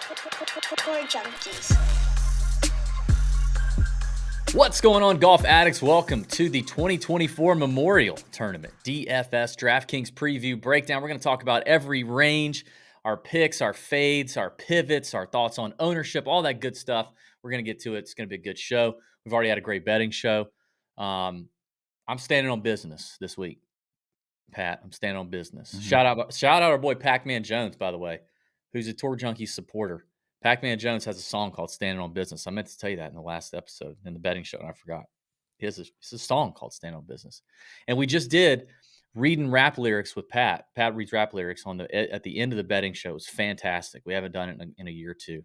Tour junkies. What's going on, golf addicts? Welcome to the 2024 Memorial Tournament DFS DraftKings preview breakdown. We're going to talk about every range, our picks, our fades, our pivots, our thoughts on ownership, all that good stuff. We're going to get to it. It's going to be a good show. We've already had a great betting show. I'm standing on business this week, Pat. I'm standing on business. Mm-hmm. Shout out our boy Pac-Man Jones, by the way, who's a Tour Junkies supporter. Pac-Man Jones has a song called Standing on Business. I meant to tell you that in the last episode in the betting show, and I forgot. He has a song called Stand on Business. And we just did reading rap lyrics with Pat. Pat reads rap lyrics at the end of the betting show. It was fantastic. We haven't done it in a year or two.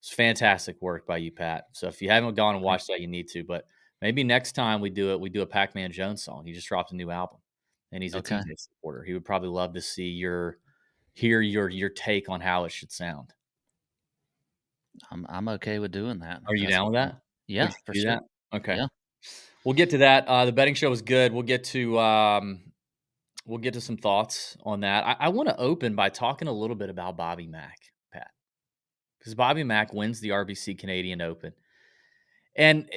It's fantastic work by you, Pat. So if you haven't gone and watched that, you need to. But maybe next time we do a Pac-Man Jones song. He just dropped a new album, and he's a TJ supporter. He would probably love to see your take on how it should sound. I'm okay with doing that. Are you down with that? Yeah, for sure. That? Okay. Yeah. We'll get to that. The betting show was good. We'll get to some thoughts on that. I want to open by talking a little bit about Bobby Mack, Pat, because Bobby Mack wins the RBC Canadian Open, and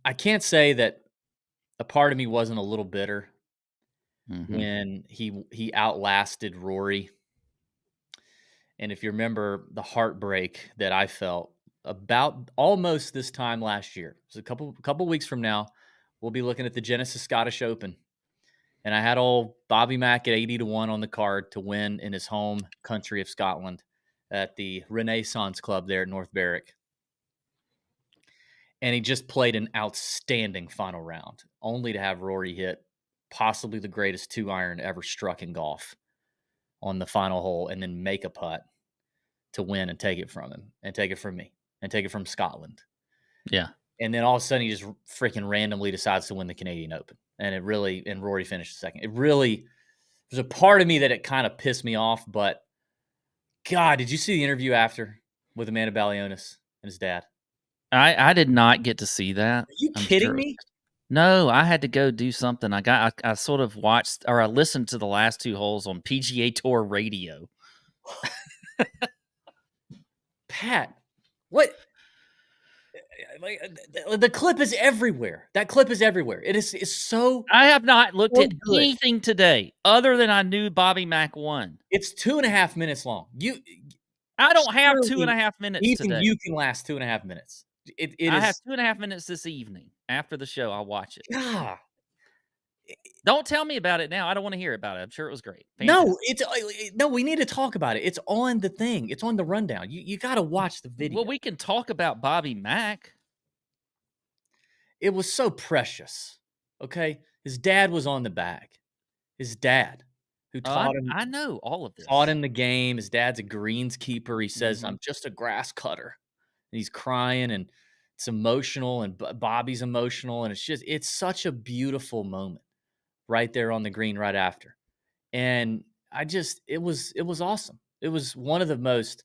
I can't say that a part of me wasn't a little bitter when he outlasted Rory. And if you remember the heartbreak that I felt about almost this time last year, so a couple weeks from now, we'll be looking at the Genesis Scottish Open. And I had old Bobby Mack at 80-1 on the card to win in his home country of Scotland at the Renaissance Club there at North Berwick. And he just played an outstanding final round, only to have Rory hit possibly the greatest 2-iron ever struck in golf on the final hole and then make a putt to win and take it from him and take it from me and take it from Scotland. Yeah. And then all of a sudden he just freaking randomly decides to win the Canadian Open. And Rory finished second. There's a part of me that it kind of pissed me off, but God, did you see the interview after with Amanda Balionis and his dad? I did not get to see that. Are you kidding me? No, I had to go do something. I sort of watched, or I listened to the last two holes on PGA Tour radio. Pat, what? Like, the clip is everywhere. That clip is everywhere. It's so. I have not looked at good. anything today other than I knew Bobby Mack won. It's 2.5 minutes long. I don't have 2.5 minutes Ethan, today. you can last 2.5 minutes. I have 2.5 minutes this evening. After the show, I'll watch it. God. Don't tell me about it now. I don't want to hear about it. I'm sure it was great. Fantastic. No, we need to talk about it. It's on the thing. It's on the rundown. You got to watch the video. Well, we can talk about Bobby Mack. It was so precious. Okay, his dad was on the bag. His dad, who taught him. I know all of this. Taught him the game. His dad's a greenskeeper. He says, Mm-hmm. "I'm just a grass cutter." And he's crying, and it's emotional, and Bobby's emotional, and it's such a beautiful moment right there on the green right after. And it was awesome. It was one of the most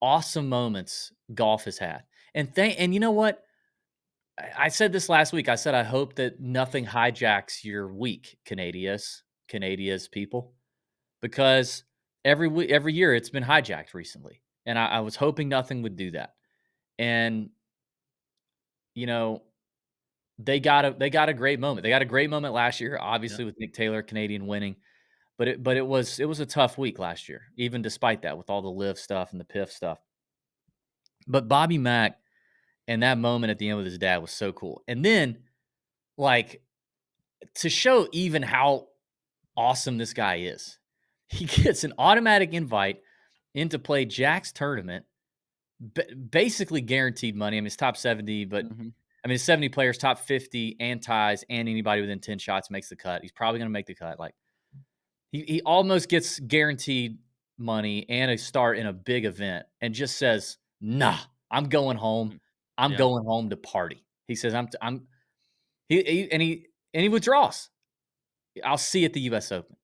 awesome moments golf has had. And you know what? I said this last week. I said, I hope that nothing hijacks your week, Canadia's people, because every year it's been hijacked recently. And I was hoping nothing would do that. And, they got a great moment. They got a great moment last year, obviously, with Nick Taylor, Canadian winning. But it was a tough week last year, even despite that, with all the live stuff and the PIF stuff. But Bobby Mack and that moment at the end with his dad was so cool. And then, like, to show even how awesome this guy is, he gets an automatic invite in to play Jack's tournament, basically guaranteed money. I mean, it's top 70, but I mean, 70 players, top 50, and ties, and anybody within 10 shots makes the cut. He's probably going to make the cut. Like, he almost gets guaranteed money and a start in a big event, and just says, "Nah, I'm going home. I'm going home to party." He says, he withdraws. I'll see you at the U.S. Open.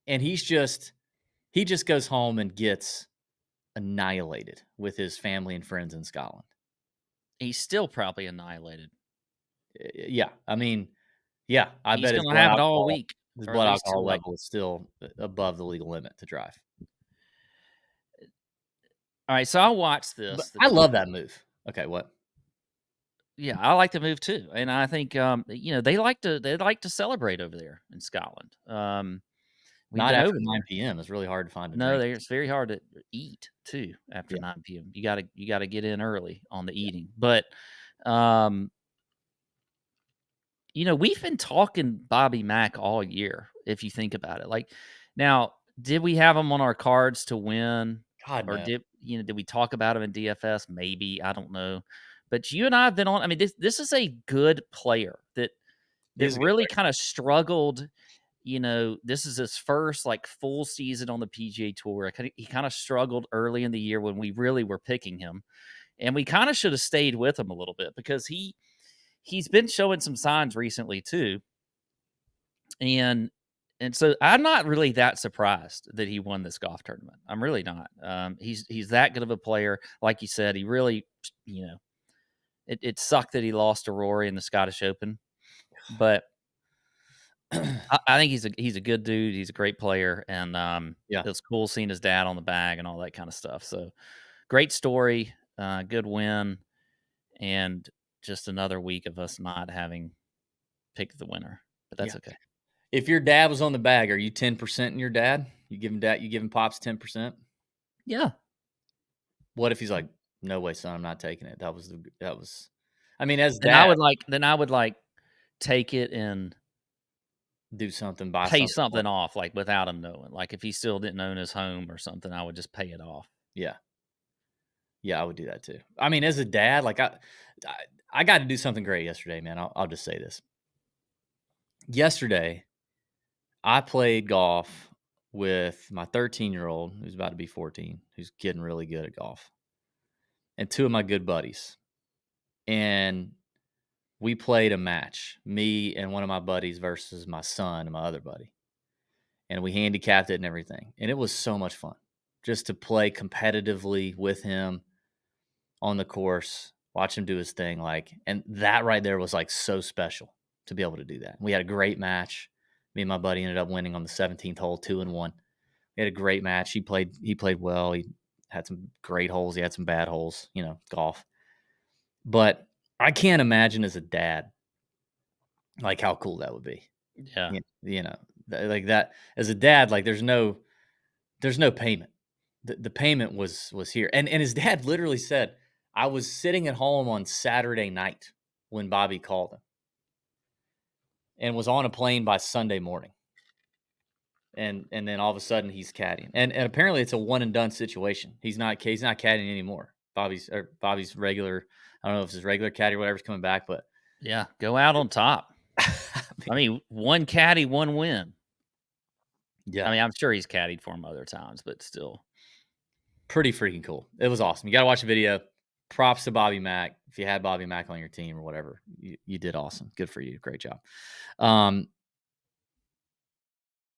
And he just goes home and gets annihilated with his family and friends in Scotland. He's still probably annihilated. Yeah. I mean, yeah. I bet he's going to have it all week. His blood alcohol level is still above the legal limit to drive. All right, so I watched But this. I love that move. Okay, what? Yeah, I like the move too, and I think they like to celebrate over there in Scotland. We've Not been after over 9 there. PM. It's really hard to find a No, drink. it's very hard to eat too after Yeah, 9 p.m. You gotta get in early on the eating. But um, we've been talking Bobby Mack all year, if you think about it. Like, now, did we have him on our cards to win? God, Or no. did we talk about him in DFS? Maybe. I don't know. But you and I have been on. I mean, this is a good player that He's a good really player. kind of struggled. This is his first like full season on the PGA Tour. He kind of struggled early in the year when we really were picking him, and we kind of should have stayed with him a little bit because he's been showing some signs recently too. And so I'm not really that surprised that he won this golf tournament. I'm really not. He's that good of a player. Like you said, he really, it sucked that he lost to Rory in the Scottish Open, but I think he's a good dude. He's a great player, and Yeah, it was cool seeing his dad on the bag and all that kind of stuff. So great story, good win, and just another week of us not having picked the winner. But yeah. that's okay. If your dad was on the bag, are you 10% in your dad? You giving pops 10%? Yeah. What if he's like, "No way, son, I'm not taking it." That was I mean, as Then I dad, would like then I would like take it and do something, buy pay something for something him. off, like, without him knowing. Like, if he still didn't own his home or something, I would just pay it off. Yeah. Yeah, I would do that too. I mean, as a dad, like, I I got to do something great yesterday, man. I'll just say this. Yesterday, I played golf with my 13-year-old, who's about to be 14, who's getting really good at golf, and 2 of my good buddies. And we played a match, me and one of my buddies versus my son and my other buddy. And we handicapped it and everything. And it was so much fun just to play competitively with him on the course, watch him do his thing. And that right there was like so special to be able to do that. We had a great match. Me and my buddy ended up winning on the 17th hole, 2-1. We had a great match. He played well. He had some great holes. He had some bad holes, golf. But I can't imagine as a dad, like how cool that would be. Yeah. Like that as a dad, like there's no payment. The payment was here. And his dad literally said, "I was sitting at home on Saturday night when Bobby called him and was on a plane by Sunday morning." And then all of a sudden he's caddying. And apparently it's a one and done situation. He's not caddying anymore. Bobby's regular, I don't know if it's his regular caddy or whatever's coming back, but Yeah, go out on top. I I mean, mean, 1 caddy, 1 win. I yeah, mean, I'm sure he's caddied for him other times, but still. pretty freaking cool. It was awesome. You got to watch the video. Props to Bobby Mack. If you had Bobby Mack on your team or whatever, you did awesome. Good for you. Great job. Um,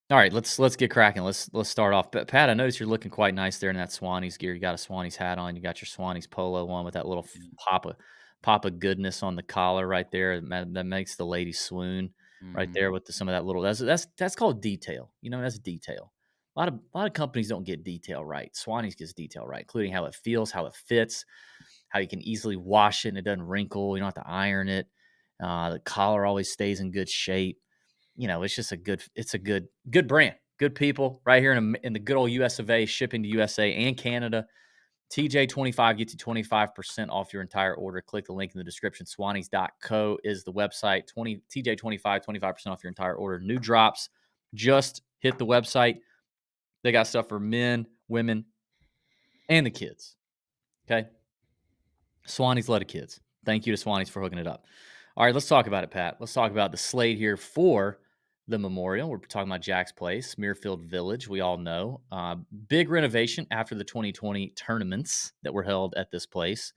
all right, let's get cracking. Let's start off. But Pat, I noticed you're looking quite nice there in that Swannies gear. You got a Swannies hat on. You got your Swannies polo on with that little pop of goodness on the collar right there. That makes the lady swoon right Mhm. there with some of that little. That's called detail. That's detail. A lot of companies don't get detail right. Swannies gets detail right, including how it feels, how it fits, how you can easily wash it and it doesn't wrinkle. You don't have to iron it. The collar always stays in good shape. It's just a good brand, good people right here in the good old US of A, shipping to USA and Canada. TJ25 gets you 25% off your entire order. Click the link in the description. Swannies.co is the website. TJ25, 25% off your entire order. New drops. Just hit the website. They got stuff for men, women, and the kids. Okay. Swannies love the kids. Thank you to Swannies for hooking it up. All right, let's talk about it, Pat. Let's talk about the slate here for the Memorial. We're talking about Jack's Place, Muirfield Village. We all know. Big renovation after the 2020 tournaments that were held at this place.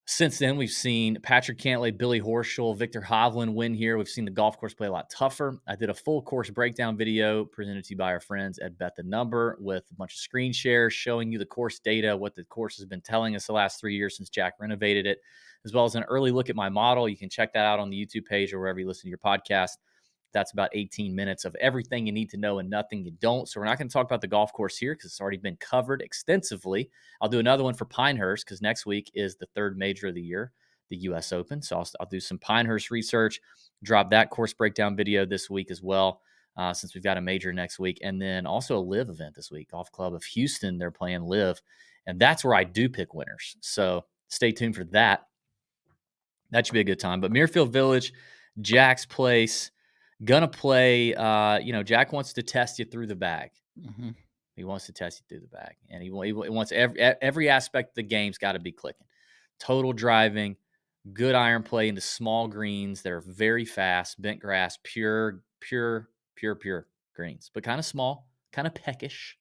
Since then, we've seen Patrick Cantlay, Billy Horschel, Victor Hovland win here. We've seen the golf course play a lot tougher. I did a full course breakdown video presented to you by our friends at Bet the Number with a bunch of screen shares showing you the course data, what the course has been telling us the last 3 years since Jack renovated it, as well as an early look at my model. You can check that out on the YouTube page or wherever you listen to your podcast. That's about 18 minutes of everything you need to know and nothing you don't. So we're not going to talk about the golf course here because it's already been covered extensively. I'll do another one for Pinehurst because next week is the third major of the year, the U.S. Open. So I'll do some Pinehurst research, drop that course breakdown video this week as well, since we've got a major next week. And then also a live event this week. Golf Club of Houston, they're playing live. And that's where I do pick winners. So stay tuned for that. That should be a good time. But Muirfield Village, Jack's place, gonna play. Jack wants to test you through the bag. Mm-hmm. He wants to test you through the bag, and he wants every aspect of the game's got to be clicking. Total driving, good iron play into small greens that are very fast, bent grass, pure greens, but kind of small, kind of peckish,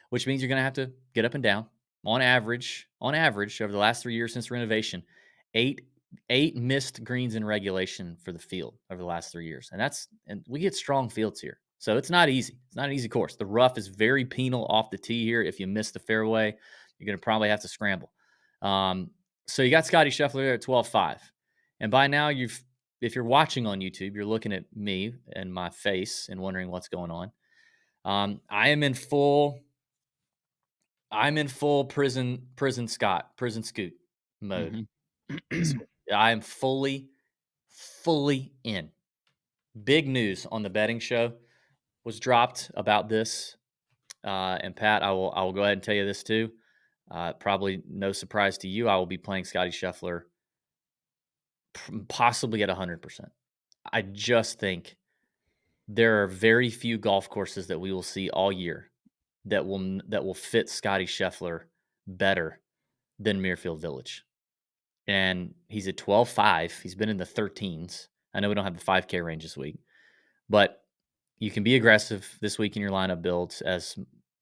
which means you're gonna have to get up and down. On average, over the last 3 years since renovation, eight missed greens in regulation for the field over the last 3 years. And we get strong fields here. So it's not easy. It's not an easy course. The rough is very penal off the tee here. If you miss the fairway, you're going to probably have to scramble. So you got Scotty Scheffler there at 12.5. And by now, if you're watching on YouTube, you're looking at me and my face and wondering what's going on. I'm in full prison scoot mode. Mm-hmm. I am fully in. Big news on the betting show was dropped about this. And Pat, I will go ahead and tell you this too. Probably no surprise to you. I will be playing Scotty Scheffler possibly at 100%. I just think there are very few golf courses that we will see all year that will fit Scotty Scheffler better than Muirfield Village. And he's at 12.5. He's been in the 13s. I know we don't have the 5K range this week, but you can be aggressive this week in your lineup builds, as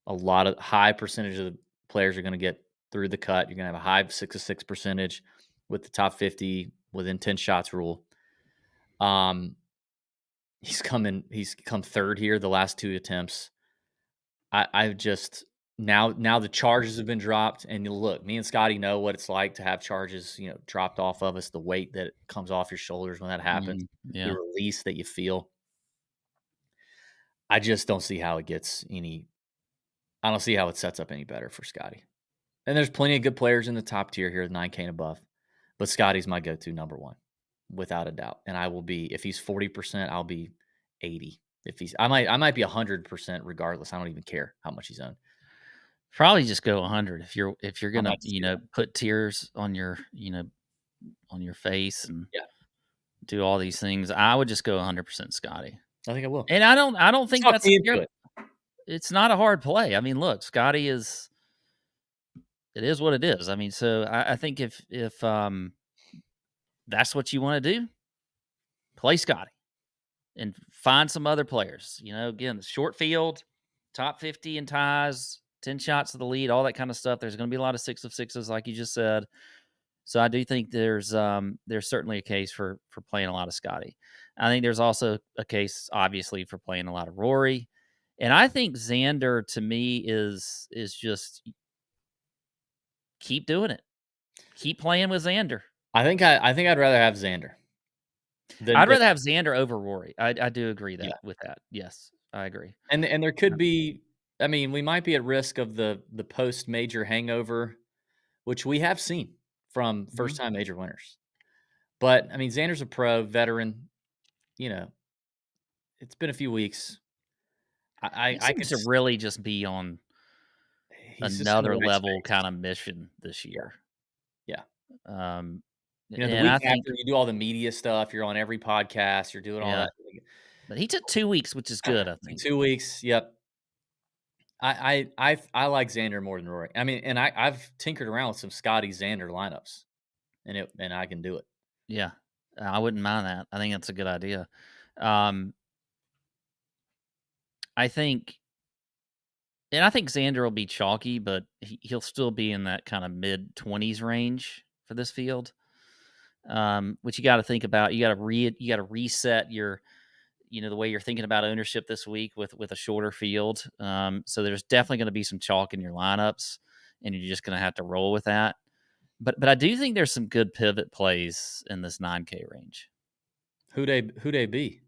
a lot of high percentage of the players are going to get through the cut. You're going to have a high 6-6 percentage with the top 50 within 10 shots rule. He's come third here the last 2 attempts. I just now the charges have been dropped, and you look, me and Scotty know what it's like to have charges, dropped off of us, the weight that comes off your shoulders when that happens, Yeah. the release that you feel. I just don't see how it I don't see how it sets up any better for Scotty. And there's plenty of good players in the top tier here, 9K and above, but Scotty's my go-to number one, without a doubt. And I will be, if he's 40%, I'll be 80. I might be 100% regardless. I don't even care how much he's owned. Probably just go 100 if you're gonna put tears on your on your face and do all these things. I would just go 100% Scotty. I think I will. And I don't think that's it's not a hard play. I mean, look, Scotty it is what it is. I mean, so I think if that's what you want to do, play Scotty and find some other players. Again, the short field, top 50 in ties, 10 shots to the lead, all that kind of stuff. There's going to be a lot of 6 of 6s, like you just said. So I do think there's certainly a case for playing a lot of Scotty. I think there's also a case, obviously, for playing a lot of Rory. And I think Xander, to me, is just keep doing it. Keep playing with Xander. I think I'd rather have Xander. I'd rather have Xander over Rory. I do agree with that. Yes, I agree. And there could be, I mean, we might be at risk of the post-major hangover, which we have seen from first-time major winners. But, I mean, Xander's a pro, veteran. It's been a few weeks. I seems to really just be on another level kind of mission this year. Yeah. The week after you do all the media stuff, you're on every podcast, you're doing all that. But he took 2 weeks, which is good, I think. 2 weeks, yep. I like Xander more than Rory. I mean, and I've tinkered around with some Scotty Xander lineups, and I can do it. Yeah, I wouldn't mind that. I think that's a good idea. I think Xander will be chalky, but he'll still be in that kind of mid-20s range for this field. Which you got to think about. You got to reset your, the way you're thinking about ownership this week with a shorter field. So there's definitely going to be some chalk in your lineups, and you're just going to have to roll with that. But I do think there's some good pivot plays in this 9K range. Who they be?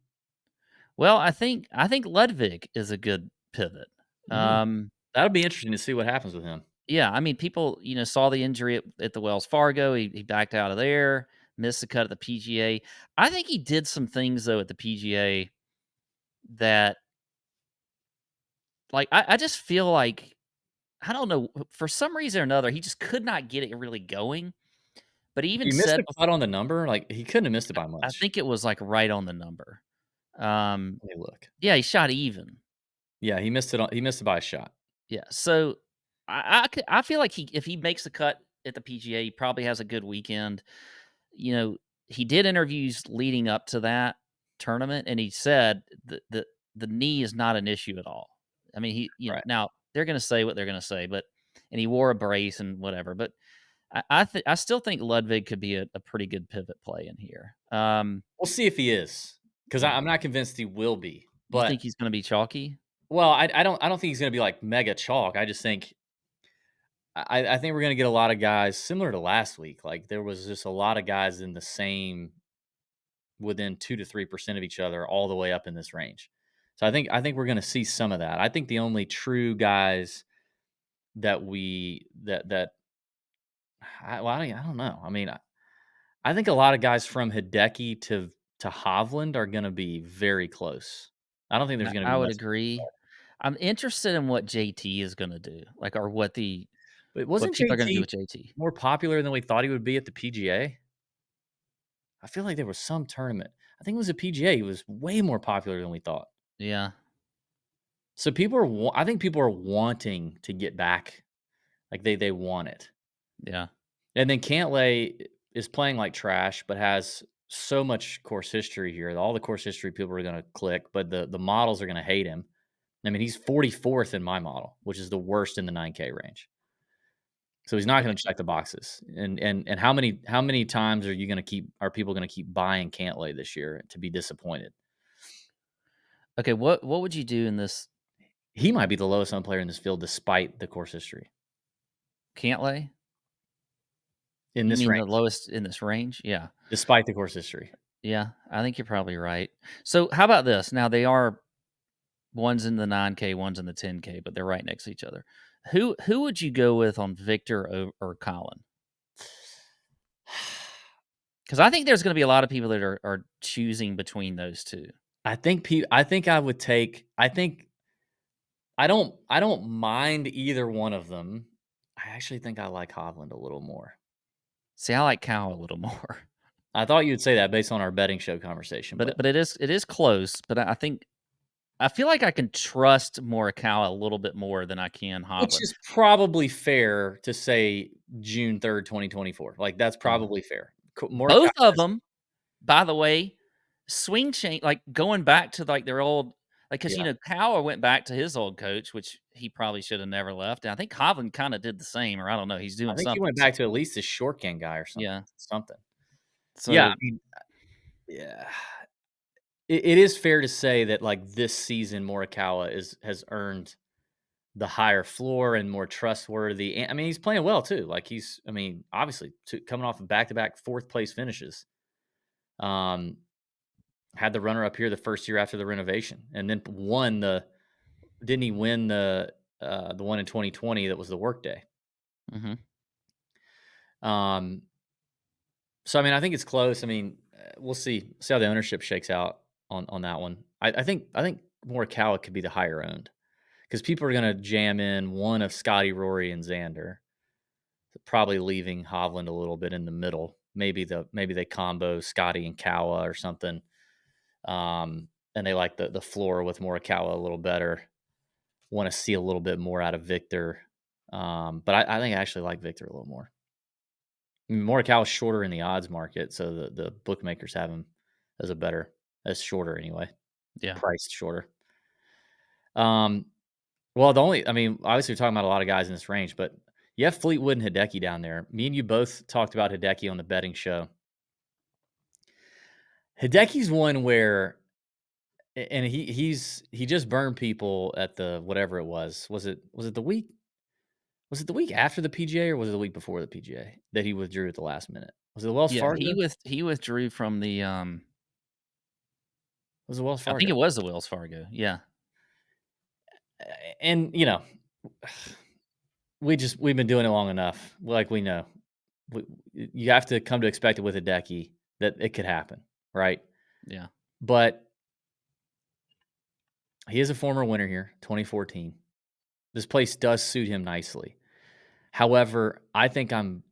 Well, I think Ludwig is a good pivot. Mm, Um, that'll be interesting to see what happens with him. yeah, I mean, people, saw the injury at the Wells Fargo. He backed out of there, missed the cut at the PGA. I think he did some things though at the PGA that, like, I just feel like I don't know for some reason or another he just could not get it really going. But he even He missed said, the cut on the number, like, he couldn't have missed it by I much. think it was like right on the number. Um, Let me look. yeah, he shot even. Yeah, he missed it by a shot. Yeah, so I feel like if he makes the cut at the PGA, he probably has a good weekend. You know, he did interviews leading up to that tournament, and he said that the knee is not an issue at all. I mean, Right. now they're going to say what they're going to say, but and he wore a brace and whatever, but I still think Ludwig could be a pretty good pivot play in here. We'll see if he is, 'cause Yeah, I'm not convinced he will be, you but think he's going to be chalky? well, I don't think he's gonna be, like, mega chalk. I just think I think we're gonna get a lot of guys similar to last week. Like, there was just a lot of guys in the same within 2 to 3% of each other all the way up in this range. So I think we're gonna see some of that. I think the only true guys that we that I don't know. I mean, I think a lot of guys from Hideki to Hovland are gonna be very close. I don't think there's gonna be I would much. agree. I'm interested in what JT is going to do, like, or But what wasn't people are going to do JT with JT. more popular than we thought he would be at the PGA? I feel like there was some tournament. I think it was a PGA. He was way more popular than we thought. Yeah, So I think people are wanting to get back. Like they want it. yeah. And then Cantlay is playing like trash, but has so much course history here. All the course history people are going to click, but the models are going to hate him. I mean, he's 44th in my model, which is the worst in the 9K range. So he's not Okay, going to check the boxes. And how many times are people going to keep buying Cantlay this year to be disappointed? okay. What would you do in this He might be the lowest owned player in this field despite the course history Cantlay? in You this mean range, the lowest in this range? Yeah, despite the course history. yeah. I think you're probably right. So how about this? Now they are one's in the 9K, one's in the 10K, but they're right next to each other. Who would you go with on Victor or Colin? Because I think there's going to be a lot of people that are choosing between those two. I think I would take. I don't mind either one of them. I actually think I like Hovland a little more. See, I like Cal a little more, I thought you'd say that based on our betting show conversation, but but it is close. But I think I feel like I can trust Morikawa a little bit more than I can which Hovland. is probably fair to say June 3rd, 2024. Like that's Yeah. probably fair. Morikawa Both of is them, by the way, swing change, like going back to like their old, like because yeah. Cowher went back to his old coach, which he probably should have never left. And I think Hovland kind of did the same, or I don't know, he's I doing think he something. went back to at least a short game guy or Yeah. something. Yeah, I So mean, yeah. It is fair to say that, like, this season, Morikawa has earned the higher floor and more trustworthy, and I mean, he's playing well too. Like, I mean, obviously, coming off of back-to-back 4th place finishes. Um, had the runner up here the first year after the renovation, and then didn't he win the one in 2020 that was the workday? mhm. Um, so, I mean, I think it's close. I mean, we'll see how the ownership shakes out on that one. I think Morikawa could be the higher owned. Because people are gonna jam in one of Scotty, Rory, and Xander, probably leaving Hovland a little bit in the middle. Maybe they combo Scotty and Kawa or something. And they like the floor with Morikawa a little better. Want to see a little bit more out of Victor. But I think I actually like Victor a little more. I mean, Morikawa's shorter in the odds market, so the bookmakers have him as shorter anyway, Yeah. priced shorter. Um, Well, I mean, obviously, we're talking about a lot of guys in this range, but you have Fleetwood and Hideki down there. Me and you both talked about Hideki on the betting show. Hideki's one where, and he just burned people at the whatever it was. Was it the week? Was it the week after the PGA or was it the week before the PGA that he withdrew at the last minute? Was it the Wells Yeah, Fargo? he withdrew from the was the Wells I think Fargo. it was the Wells Fargo. Yeah. And we've been doing it long enough. Like we know, you have to come to expect it with a decky that it could happen, right? Yeah. But he is a former winner here, 2014. This place does suit him nicely. However, I think I'm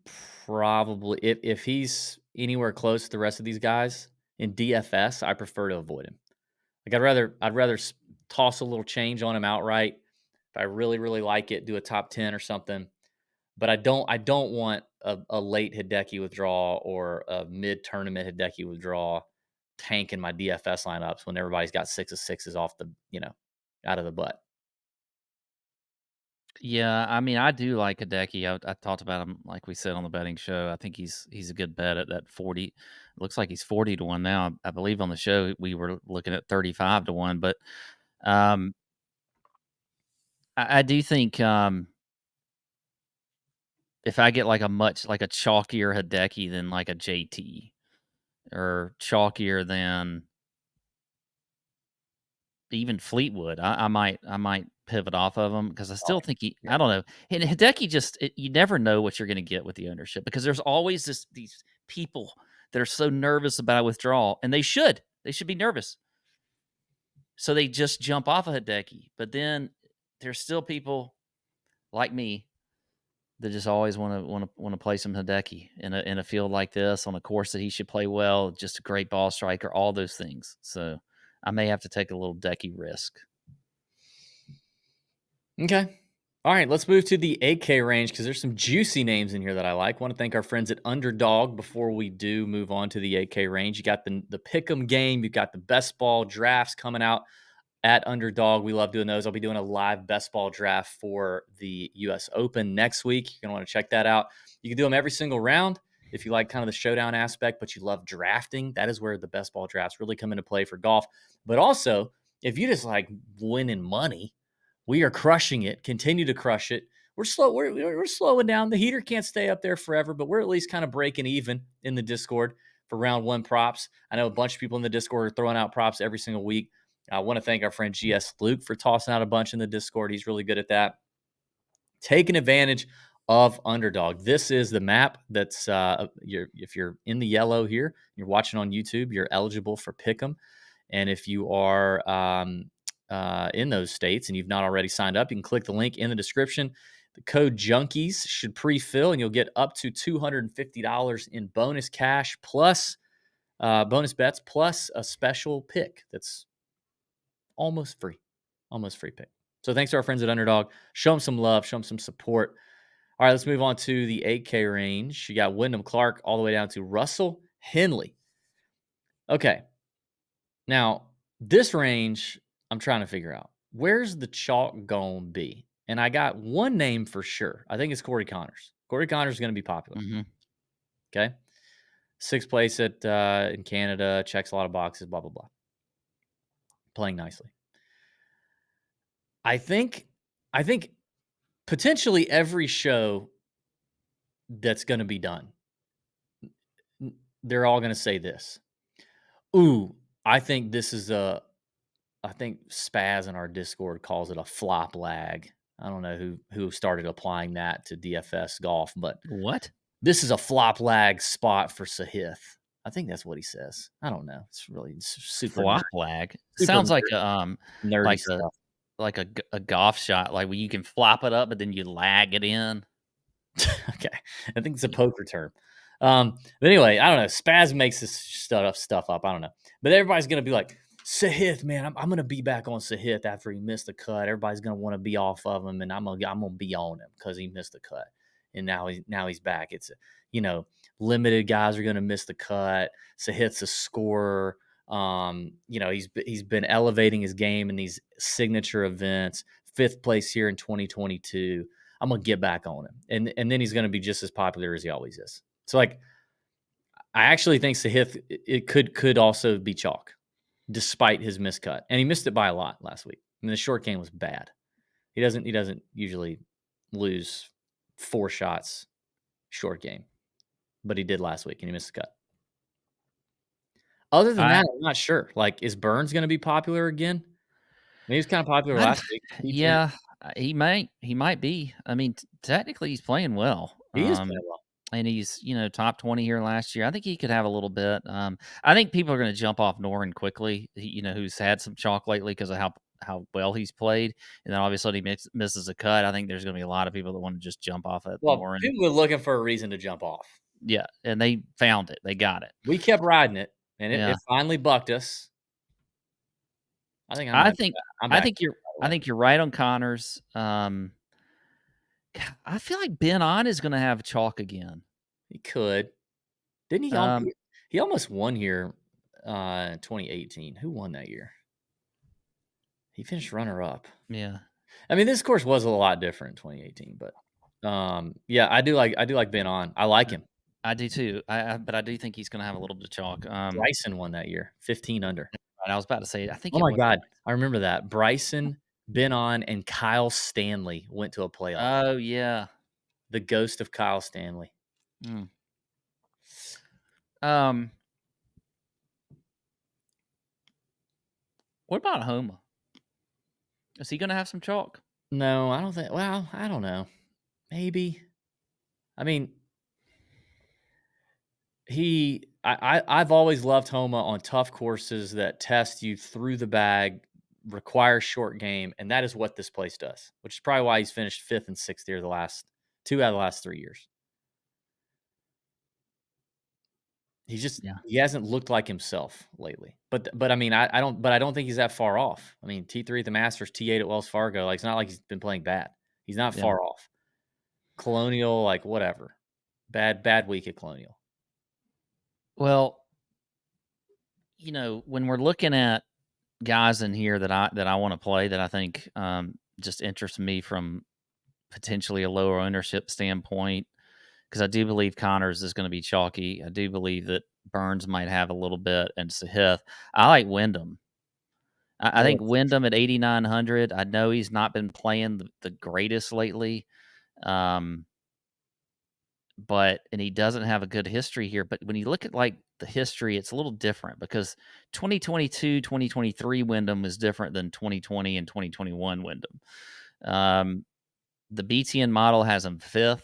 probably if he's anywhere close to the rest of these guys in DFS, I prefer to avoid him. Like I'd rather toss a little change on him outright. If I really really like it, do a top 10 or something. But I don't want a late Hideki withdrawal or a mid tournament Hideki withdrawal tanking my DFS lineups when everybody's got 6 of 6s off the out of the butt. Yeah, I mean, I do like Hideki. I talked about him, like we said on the betting show. I think he's a good bet at that 40. It looks like he's 40 to 1 now. I believe on the show we were looking at 35 to 1. But um, I do think if I get like a chalkier Hideki than like a JT, or chalkier than even Fleetwood, I might pivot off of him because I Oh, still think yeah. I don't know. And Hideki you never know what you're going to get with the ownership, because there's always these people that are so nervous about a withdrawal, and they should be nervous. So they just jump off of Hideki. But then there's still people like me that just always want to play some Hideki in a field like this, on a course that he should play well, just a great ball striker, all those things. So I may have to take a little Decky risk. Okay. All right, let's move to the 8K range because there's some juicy names in here that I like. Want to thank our friends at Underdog before we do move on to the 8K range. You got the pick'em game, you got the best ball drafts coming out at Underdog. We love doing those. I'll be doing a live best ball draft for the US Open next week. You're going to want to check that out. You can do them every single round if you like kind of the showdown aspect, but you love drafting. That is where the best ball drafts really come into play for golf. But also, if you just like winning money, we are crushing it. Continue to crush it. We're slow. We're slowing down. The heater can't stay up there forever, but we're at least kind of breaking even in the Discord for round one props. I know a bunch of people in the Discord are throwing out props every single week. I want to thank our friend GS Luke for tossing out a bunch in the Discord. He's really good at that. Taking advantage of Underdog. This is the map that's if you're in the yellow here, you're watching on YouTube, you're eligible for Pick'em. And if you are in those states and you've not already signed up, you can click the link in the description. The code Junkies should pre-fill, and you'll get up to $250 in bonus cash plus bonus bets plus a special pick that's almost free pick. So thanks to our friends at Underdog. Show them some love, show them some support. All right, let's move on to the 8K range. You got Wyndham Clark all the way down to Russell Henley. Okay. Now, this range, I'm trying to figure out. Where's the chalk going to be? And I got one name for sure. I think it's Corey Connors. Corey Connors is going to be popular. Mm-hmm. Okay. Sixth place at in Canada, checks a lot of boxes, blah, blah, blah. Playing nicely. I think potentially every show that's going to be done, they're all going to say this. Ooh, I think this is I think Spaz in our Discord calls it a flop lag. I don't know who started applying that to DFS golf, but What? this is a flop lag spot for Sahith. I think that's what he says. I don't know. It's really super Flop lag? super Sounds like nerdy like a stuff. a golf shot, like where you can flop it up, but then you lag it in. Okay, I think it's a poker term. But anyway, I don't know. Spaz makes this stuff up. I don't know, but everybody's gonna be like, Sahith, man, I'm gonna be back on Sahith after he missed the cut. Everybody's gonna want to be off of him, and I'm gonna be on him because he missed the cut, and now he's back. It's limited guys are gonna miss the cut. Sahith's a scorer. He's been elevating his game in these signature events. 5th place here in 2022. I'm gonna get back on him, and then he's gonna be just as popular as he always is. So I actually think Sahith it could also be chalk, despite his miscut, and he missed it by a lot last week. I mean, the short game was bad. He doesn't usually lose 4 shots short game, but he did last week, and he missed the cut. Other than that, I'm not sure. Like, is Burns gonna be popular again? I mean, he was kinda popular last week. T3. Yeah, he might be. I mean, technically, he's playing well. He is playing well. And he's, top 20 here last year. I think he could have a little bit. I think people are going to jump off Noren quickly, who's had some chalk lately because of how well he's played. And then obviously he misses a cut. I think there's going to be a lot of people that want to just jump off at Well, Noren. people were looking for a reason to jump off. Yeah, and they found it. They got it. We kept riding it, and it Yeah. finally bucked us. I think I think you're right on Connors. I feel like Ben On is going to have chalk again. He could. Didn't he? He almost won here in 2018. Who won that year? He finished runner-up. Yeah. I mean, this course was a lot different in 2018, but yeah, I do like Ben On. I like him. I do too. But I do think he's going to have a little bit of chalk. Bryson won that year, 15 under. I was about to say, I think. Oh my God, I remember that. Bryson, Ben On, and Kyle Stanley went to a playoff. Oh yeah, the ghost of Kyle Stanley. What about Homa? Is he going to have some chalk? No, I don't think. Well, I don't know. Maybe. I mean, I've always loved Homa on tough courses that test you through the bag, require short game, and that is what this place does, which is probably why he's finished 5th and 6th here the last 2 out of the last 3 years. He hasn't looked like himself lately. But I mean, I don't think he's that far off. I mean, T3 at the Masters, T8 at Wells Fargo, like it's not like he's been playing bad. He's not far off. Colonial, like whatever. Bad week at Colonial. Well, when we're looking at guys in here that I want to play that I think just interests me from potentially a lower ownership standpoint, because I do believe Connors is going to be chalky. I do believe that Burns might have a little bit, and Sahith. I like Wyndham. I think Wyndham at 8,900. I know he's not been playing the greatest lately, and he doesn't have a good history here. But when you look at like the history, it's a little different because 2022, 2023 Wyndham is different than 2020 and 2021 Wyndham. The BTN model has him 5th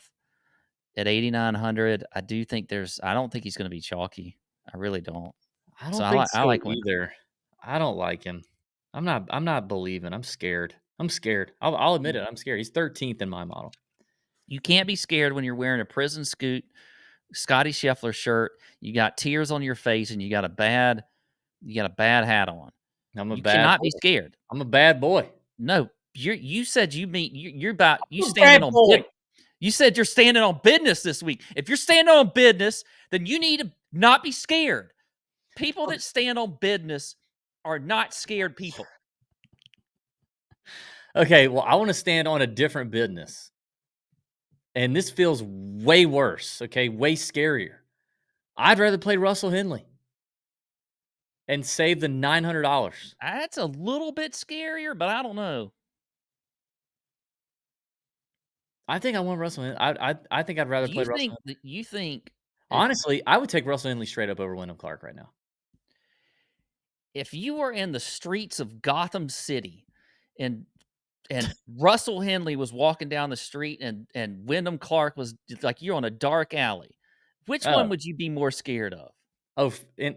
at 8,900. I don't think he's going to be chalky. I really don't. I don't think so either. I don't like him. I'm not believing. I'm scared. I'll admit it. I'm scared. He's 13th in my model. You can't be scared when you're wearing a prison scoot, Scotty Scheffler shirt. You got tears on your face, and you got a bad hat on. You cannot be scared. I'm a bad boy. No, you said you're standing on business. You said you're standing on business this week. If you're standing on business, then you need to not be scared. People that stand on business are not scared people. Okay, well, I want to stand on a different business. And this feels way worse, okay? Way scarier. I'd rather play Russell Henley and save the $900. That's a little bit scarier, but I don't know. I think I want Russell Henley. I think I'd rather play Russell Henley. You think... Honestly, I would take Russell Henley straight up over Wyndham Clark right now. If you were in the streets of Gotham City and Russell Henley was walking down the street and Wyndham Clark was like you're on a dark alley, which one would you be more scared of? Oh,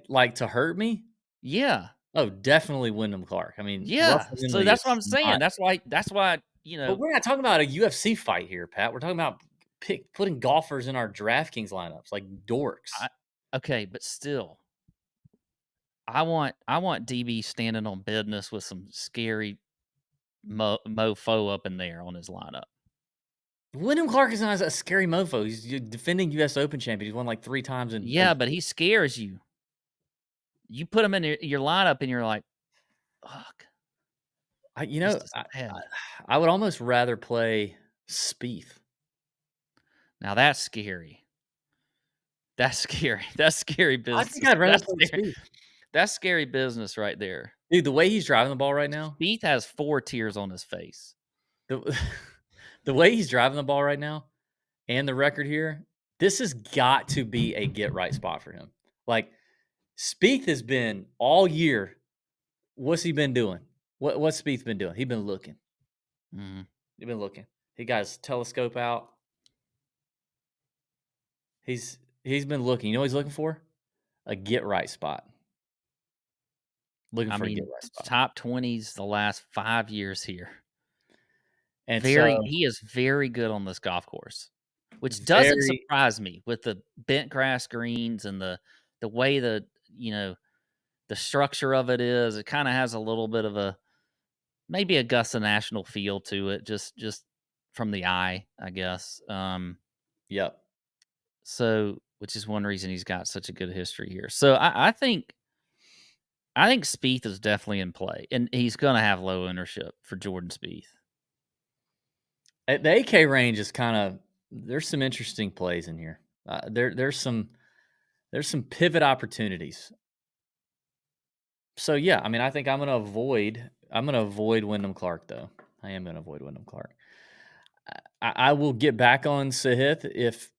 like to hurt me? Yeah. Oh, definitely Wyndham Clark. I mean, yeah. So that's what I'm saying. That's why. But we're not talking about a UFC fight here, Pat. We're talking about putting golfers in our DraftKings lineups like dorks. Okay, but still, I want DB standing on business with some scary mofo up in there on his lineup. Wyndham Clark is not a scary mofo. He's defending U.S. Open champion. He's won like 3 times. But he scares you. You put him in your lineup, and you're like, fuck. I would almost rather play Spieth. Now that's scary. That's scary. That's scary business. I think I'd rather play Spieth. That's scary business right there. Dude, the way he's driving the ball right now. Spieth has 4 tears on his face. The way he's driving the ball right now and the record here, this has got to be a get right spot for him. Like Spieth has been all year. What's he been doing? What's Spieth been doing? He been looking. Mhm. He been looking. He got his telescope out. He's been looking. You know what he's looking for? A get right spot. Looking I for a get mean, right spot. top 20s the last 5 years here. And so He is very good on this golf course, which doesn't very surprise me with the bent grass greens and the way you know, the structure of it is. It kinda has a little bit of a maybe Augusta National feel to it, just from the eye, I guess. yep. So which is one reason he's got such a good history here. So I think Spieth is definitely in play, and he's gonna have low ownership for Jordan Spieth. The AK range is kind of there's some interesting plays in here. There's some pivot opportunities. So yeah, I mean, I think I'm gonna avoid Wyndham Clark though. I am gonna avoid Wyndham Clark. I will get back on Sahith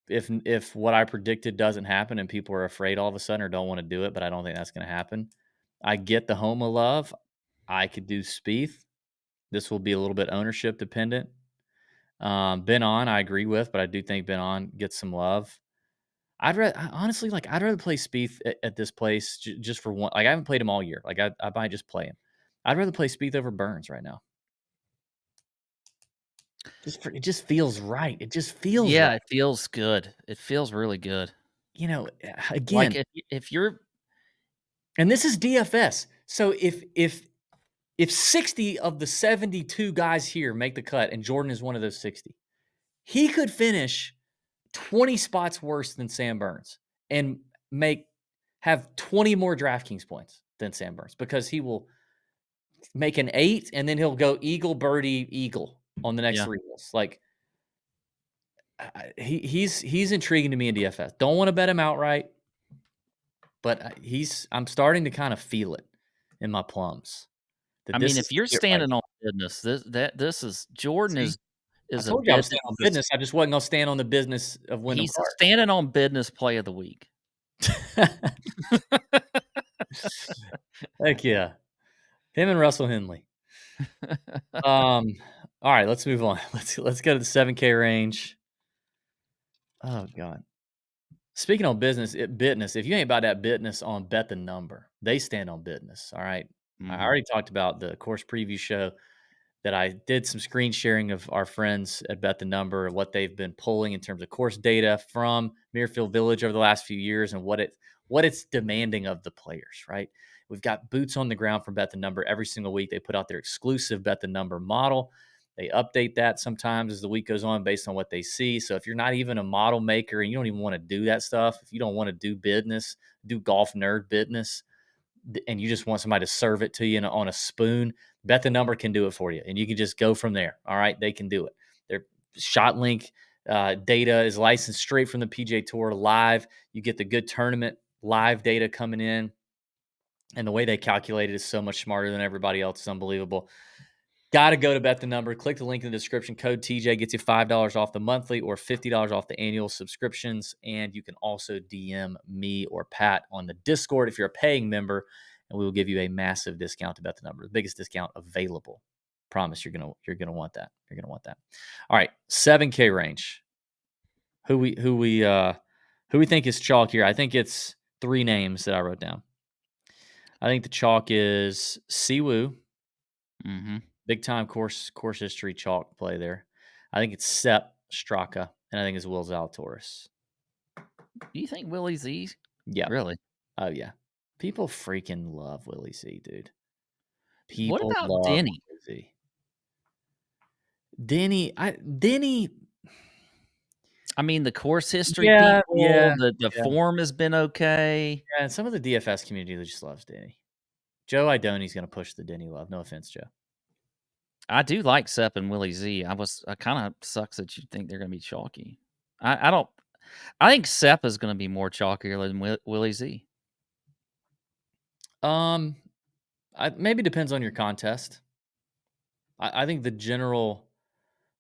if what I predicted doesn't happen and people are afraid all of a sudden or don't want to do it, but I don't think that's going to happen. I get the home of love. I could do Spieth. This will be a little bit ownership dependent. Ben on, I agree with, but I do think Ben on gets some love. Honestly, like I'd rather play Spieth at this place just for one. Like I haven't played him all year. Like I might just play him. I'd rather play Spieth over Burns right now. It just feels right. It just feels right. Yeah, it feels good. It feels really good. You know, Like, again, if you're and this is DFS. So if 60 of the 72 guys here make the cut and Jordan is one of those 60, he could finish 20 spots worse than Sam Burns and have 20 more DraftKings points than Sam Burns because he will make an 8 and then he'll go eagle, birdie, eagle on the next yeah. 3 holes. Like he's intriguing to me in DFS. Don't want to bet him outright, but I'm starting to kind of feel it in my plums that I mean, this if is you're a get right. standing on business, this is Jordan See, I is a told you I was business staying on business. I just wasn't gonna stand on the business of Wyndham he's a Clark. standing on business play of the week. Heck yeah. Him and Russell Henley. All right, let's move on. Let's go to the 7K range. Oh god. Speaking on business, if you ain't about that business on bet the number, they stand on business. All right. I Mhm. already talked about the course preview show that I did some screen sharing of our friends at Bet the Number and what they've been pulling in terms of course data from Muirfield Village over the last few years and what it's demanding of the players, right? We've got boots on the ground from Bet the Number every single week. They put out their exclusive Bet the Number model. They update that sometimes as the week goes on based on what they see. So if you're not even a model maker and you don't even want to do that stuff, if you don't want to do business, do golf nerd business, and you just want somebody to serve it to you on a spoon, Bet the Number can do it for you. And you can just go from there. All right. They can do it. Their shot link data is licensed straight from the PGA Tour live. You get the good tournament live data coming in. And the way they calculate it is so much smarter than everybody else. It's unbelievable. Got to go to Bet the Number. Click the link in the description. Code TJ gets you $5 off the monthly or $50 off the annual subscriptions. And you can also DM me or Pat on the Discord if you're a paying member, and we will give you a massive discount to Bet the Number, the biggest discount available. Promise you're gonna want that. You're gonna want that. All right, 7K range. Who we think is chalk here? I think it's 3 names that I wrote down. I think the chalk is Siwoo. Mhm. Big time course history chalk play there. I think it's Sepp Straka, and I think it's Will Zalatoris. Do you think Willie Z? Yep. Really? Oh yeah. People freaking love Willie Z, dude. What People about love Denny? Willie Z. Denny. I mean, the course history Yeah, people, yeah, the yeah, form has been okay. yeah. And some of the DFS community just loves Denny. Joe Idoni's gonna push the Denny love. No offense, Joe. I do like Sepp and Willie Z. I kind of sucks that you think they're going to be chalky. I don't. I think Sepp is going to be more chalkier than Willie Z. Um, maybe depends on your contest. I think the general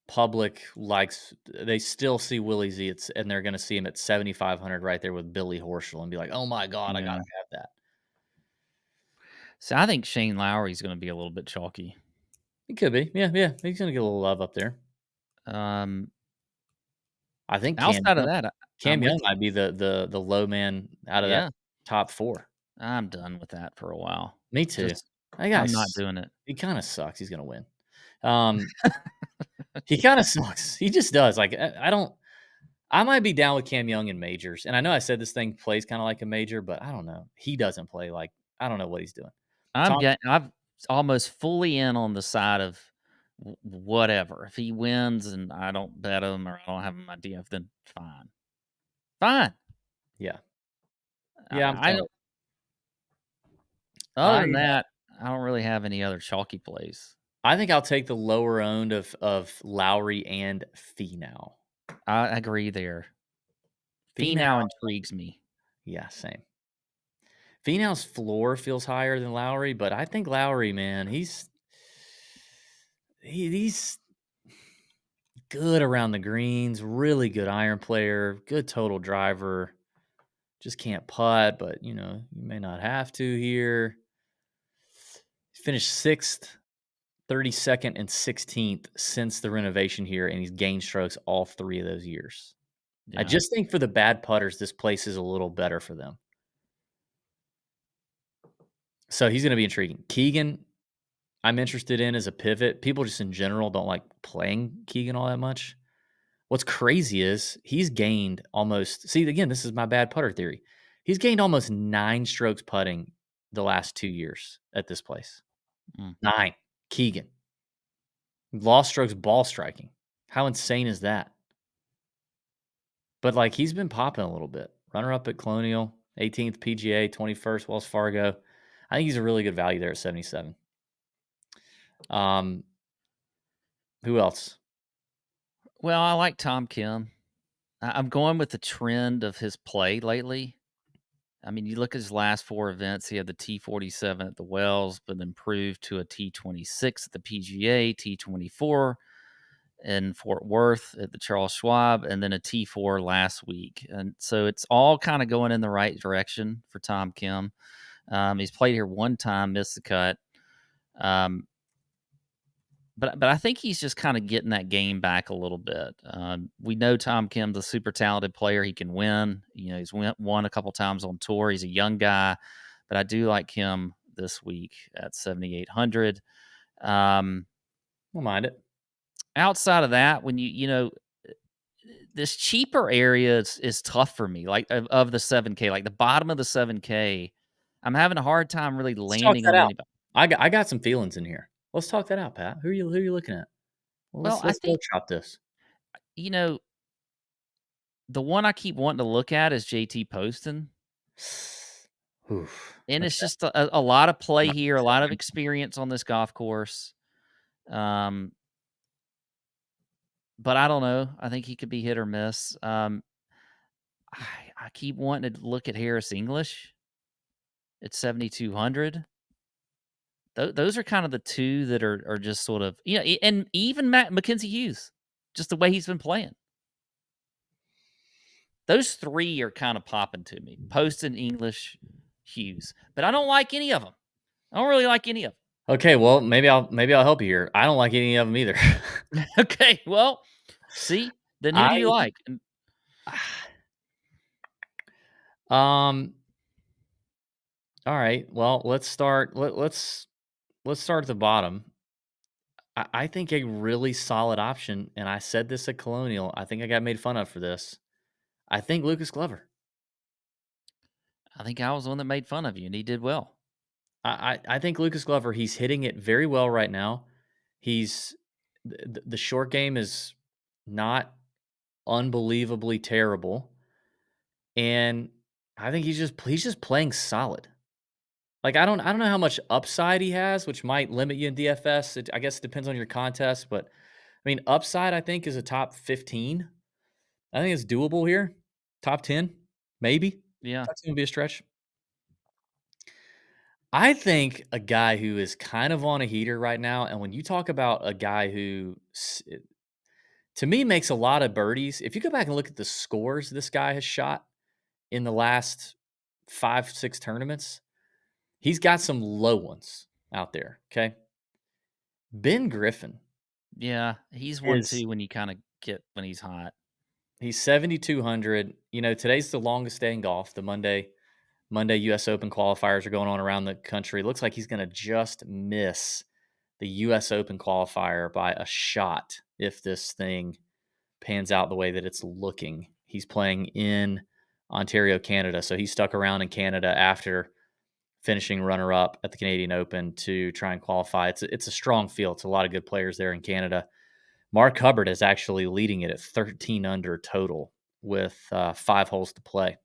public they still see Willie Z, and they're going to see him at 7,500 right there with Billy Horschel and be like, oh my god, I gotta Yeah. have that. So I think Shane Lowry's going to be a little bit chalky. He could be. Yeah, yeah. He's gonna get a little love up there. Um, I think outside of that, I'm Cam with Young you. might be the low man out of that Yeah, top 4. I'm done with that for a while. Me too. Just That I'm not guy's doing it. he kinda sucks. He's gonna win. Um, he kinda sucks. He just does. Like, I don't I might be down with Cam Young in majors, and I know I said this thing plays kinda like a major, but I don't know. He doesn't play like I don't know what he's doing. Tom I'm almost fully in on the side of whatever. If he wins and I don't bet him or I don't have him in my DF, then fine, fine. Yeah. I, Yeah, I'm I telling don't. Other I than that, I don't really have any other chalky plays. I think I'll take the lower owned of Lowry and Finau. I agree there. Finau Finau intrigues me. yeah, same. Finau's floor feels higher than Lowry, but I think Lowry, man, he's good around the greens, really good iron player, good total driver. Just can't putt, but you know, you may not have to here. Finished 6th, 32nd, and 16th since the renovation here, and he's gained strokes all 3 of those years. I Yeah. just think for the bad putters, this place is a little better for them. So he's going to be intriguing. Keegan, I'm interested in as a pivot. People just in general don't like playing Keegan all that much. What's crazy is he's gained almost, see, again, this is my bad putter theory. He's gained almost 9 strokes putting the last 2 years at this place. Mm. 9. Keegan. Lost strokes ball striking. How insane is that? But like he's been popping a little bit. Runner up at Colonial, 18th PGA, 21st Wells Fargo. I think he's a really good value there at 77. Um, who else? Well, I like Tom Kim. I'm going with the trend of his play lately. I mean, you look at his last 4 events. He had the T47 at the Wells, but improved to a T26 at the PGA, T24 in Fort Worth at the Charles Schwab, and then a T4 last week. And so it's all kind of going in the right direction for Tom Kim. He's played here one time, missed the cut. But I think he's just kind of getting that game back a little bit. We know Tom Kim's a super talented player. He can win. You know, he's won a couple times on tour. He's a young guy, but I do like him this week at 7,800. Don't mind it. Outside of that, when this cheaper area is tough for me. Like of the 7K, like the bottom of the 7K, I'm having a hard time really Let's talk landing that on out. anybody. I got some feelings in here. Let's talk that out, Pat. Who are you looking at? Well, Well, I let's go think chop this. you know the one I keep wanting to look at is JT Poston. Oof. And it's Okay. just a lot of play Not here, a lot of him. experience on this golf course. Um, but I don't know. I think he could be hit or miss. I, I keep wanting to look at Harris English at 7,200. Those are kind of the two that are just sort of, and even Mackenzie Hughes, just the way he's been playing. Those 3 are kind of popping to me. Poston, English, Hughes. But I don't like any of them. I don't really like any of Okay, well, maybe I'll help you here. I don't like any of them either. them. Okay, well, see, then who I do you like? um all right. Well, let's start let's start at the bottom. I think a really solid option, and I said this at Colonial. I think I got made fun of for this. I think Lucas Glover. I think I was the one that made fun of you, and he did well. I think Lucas Glover, he's hitting it very well right now. He's the short game is not unbelievably terrible, and I think he's just playing solid. Like I don't know how much upside he has, which might limit you in DFS. I guess it depends on your contest, but I mean upside I think is a top 15. I think it's doable here. Top 10, maybe. Yeah, Top 10 would be a stretch. I think a guy who is kind of on a heater right now, and when you talk about a guy who, to me, makes a lot of birdies, if you go back and look at the scores this guy has shot in the last 5, 6 tournaments, He's got some low ones out there, okay? Ben Griffin Yeah, he's one is too when you kinda get when he's hot. he's 7,200. You know, today's the longest day in golf. The Monday US Open qualifiers are going on around the country. It looks like he's gonna just miss the US Open qualifier by a shot if this thing pans out the way that it's looking. He's playing in Ontario, Canada, so he stuck around in Canada after finishing runner up at the Canadian Open to try and qualify. It's a strong field. It's a lot of good players there in Canada. Mark Hubbard is actually leading it at 13 under total with 5 holes to play.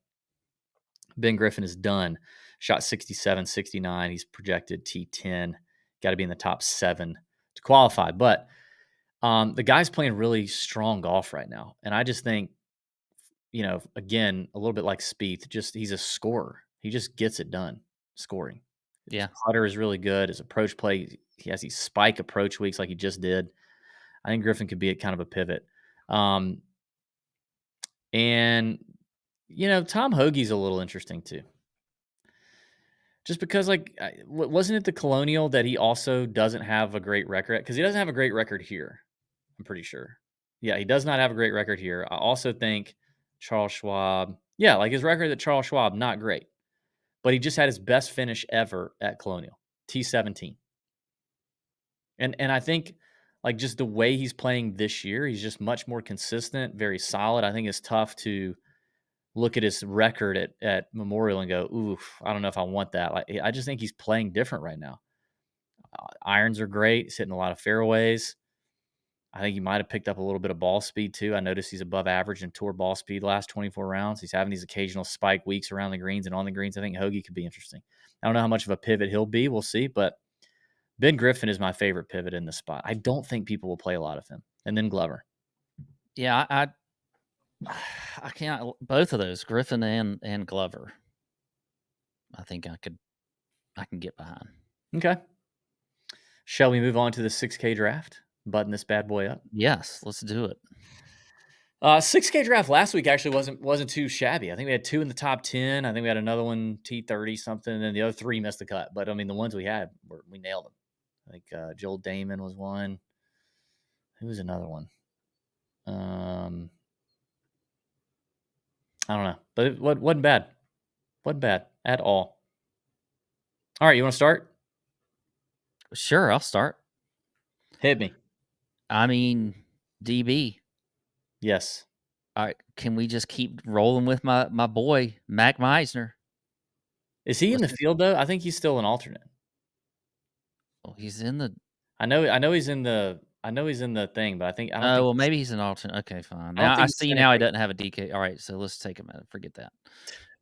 Ben Griffin is done. Shot 67, 69. He's projected T10. Got to be in the top 7 to qualify. But the guy's playing really strong golf right now. And I just think, again, a little bit like Spieth, he's a scorer. He just gets it done scoring. His Yeah. putter is really good. His approach play, he has these spike approach weeks like he just did. I think Griffin could be at kind of a pivot. And, Tom Hoagie's a little interesting too. Just because, wasn't it the Colonial that he also doesn't have a great record? Because he doesn't have a great record here, I'm pretty sure. Yeah, he does not have a great record here. I also think Charles Schwab, his record at Charles Schwab, not great. But he just had his best finish ever at Colonial, T17. And I think, just the way he's playing this year, he's just much more consistent, very solid. I think it's tough to look at his record at Memorial and go, oof, I don't know if I want that. I just think he's playing different right now. Irons are great. He's hitting a lot of fairways. I think he might have picked up a little bit of ball speed too. I noticed he's above average in tour ball speed last 24 rounds. He's having these occasional spike weeks around the greens and on the greens. I think Hoagie could be interesting. I don't know how much of a pivot he'll be. We'll see. But Ben Griffin is my favorite pivot in this spot. I don't think people will play a lot of him. And then Glover. Yeah, I can't both of those, Griffin and Glover. I think I can get behind. Okay. Shall we move on to the 6K draft? Button this bad boy up. Yes, let's do it. 6K draft last week actually wasn't too shabby. I think we had 2 in the top 10. I think we had another one T30 something, and then the other 3 missed the cut. But I mean, the ones we had, we nailed them. I think Joel Damon was one. Who was another one? I don't know, but it wasn't bad. Wasn't bad at all. All right, you want to start? Sure, I'll start. Hit me. I mean, DB. Yes. All right, can we just keep rolling with my boy, Mac Meisner? Is he in the field though? I think he's still an alternate. Oh, he's in the. I know he's in the. I know he's in the thing, but I don't think. Well, maybe he's an alternate. Okay, fine. I don't Now think I he's see. gonna Now he take- doesn't have a DK. All right, so let's take him out. Forget that.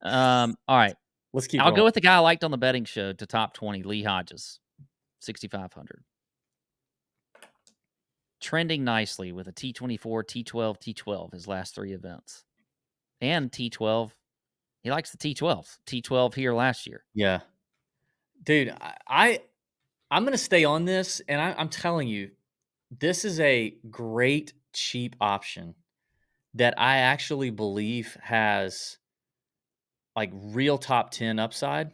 All right, Let's keep. I'll rolling. go with the guy I liked on the betting show to top 20, Lee Hodges, 6,500. Trending nicely with a T24, T12, T12 his last 3 events, and T12. He likes the T12. T12 here last year. Yeah, dude, I'm gonna stay on this, and I'm telling you, this is a great cheap option that I actually believe has real top 10 upside,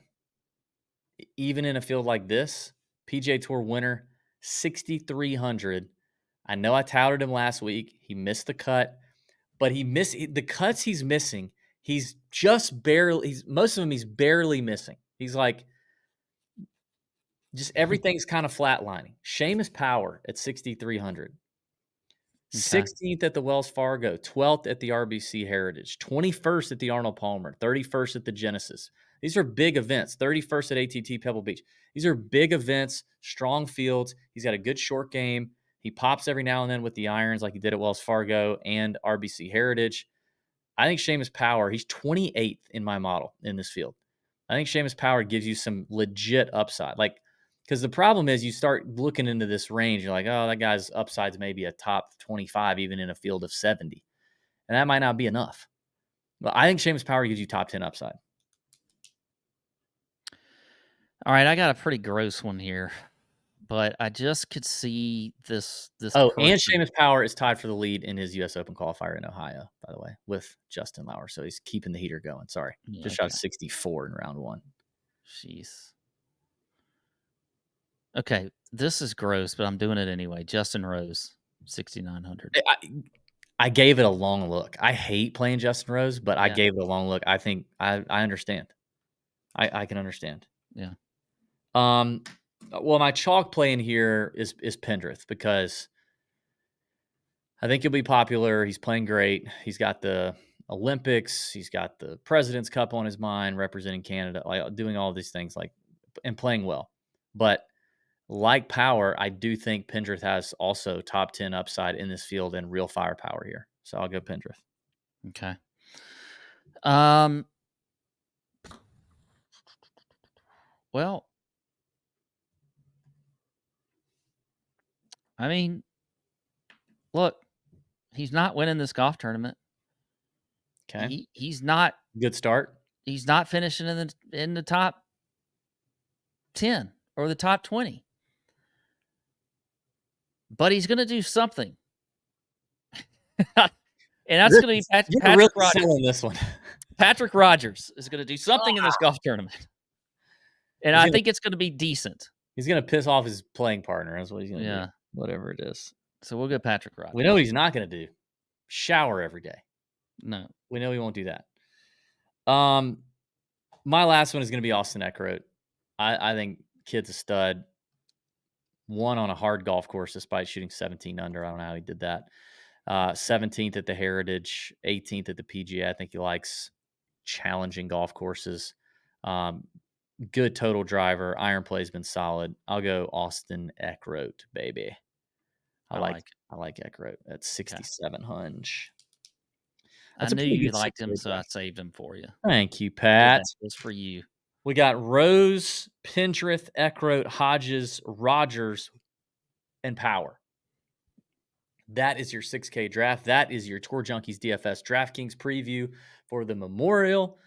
even in a field like this. PGA Tour winner, 6,300. I know I touted him last week. He missed the cut, but the cuts he's missing. He's just barely. Most of them he's barely missing. He's just everything's kind of flatlining. Seamus Power at 6,300. 16th at the Wells Fargo, 12th at the RBC Heritage, 21st at the Arnold Palmer, 31st at the Genesis. These are big events. 31st at ATT Pebble Beach. These are big events, strong fields. He's got a good short game. He pops every now and then with the irons like he did at Wells Fargo and RBC Heritage. I think Seamus Power, he's 28th in my model in this field. I think Seamus Power gives you some legit upside. Because the problem is you start looking into this range, you're like, oh, that guy's upside's maybe a top 25, even in a field of 70. And that might not be enough. But I think Seamus Power gives you top 10 upside. All right, I got a pretty gross one here, but I just could see this. Oh, person. and Seamus Power is tied for the lead in his U.S. Open qualifier in Ohio, by the way, with Justin Lauer. So he's keeping the heater going. Sorry. Just shot 64 in round 1. Jeez. Okay, this is gross, but I'm doing it anyway. Justin Rose, 6,900. I gave it a long look. I hate playing Justin Rose, but I Yeah. gave it a long look. I think I understand. I can understand. Yeah. Well, my chalk play in here is Pendrith because I think he'll be popular. He's playing great. He's got the Olympics. He's got the President's Cup on his mind, representing Canada, like doing all these things, like and playing well. But like Power, I do think Pendrith has also top 10 upside in this field and real firepower here. So I'll go Pendrith. Okay. Well, I mean, look, he's not winning this golf tournament. Okay. He's not Good start. He's not finishing in the top 10 or the top 20. But he's going to do something. And that's going to be Patrick Rogers. Selling this one. Patrick Rogers is going to do something in this golf tournament. And I think it's going to be decent. He's going to piss off his playing partner. That's what he's going to do. Whatever it is. So we'll get Patrick Rogers. We know what he's not going to do. Shower every day. No. We know he won't do that. My last one is going to be Austin Eckroat. I think kid's a stud. Won on a hard golf course despite shooting 17 under. I don't know how he did that. 17th at the Heritage, 18th at the PGA. I think he likes challenging golf courses. Good total driver. Iron play's been solid. I'll go Austin Eckroat, baby. I like Eckroat at 6,700. I knew you liked him, so I saved him for you. Thank you, Pat. That was for you. We got Rose, Pendrith, Eckroat, Hodges, Rogers, and Power. That is your 6K draft. That is your Tour Junkies DFS DraftKings preview for the Memorial.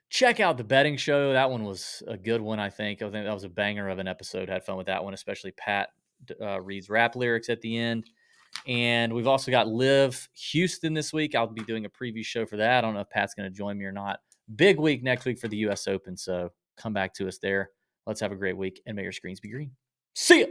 Check out the betting show. That one was a good one, I think. I think that was a banger of an episode. Had fun with that one, especially Pat reads rap lyrics at the end. And we've also got Live Houston this week. I'll be doing a preview show for that. I don't know if Pat's going to join me or not. Big week next week for the U.S. Open, so come back to us there. Let's have a great week, and may your screens be green. See ya!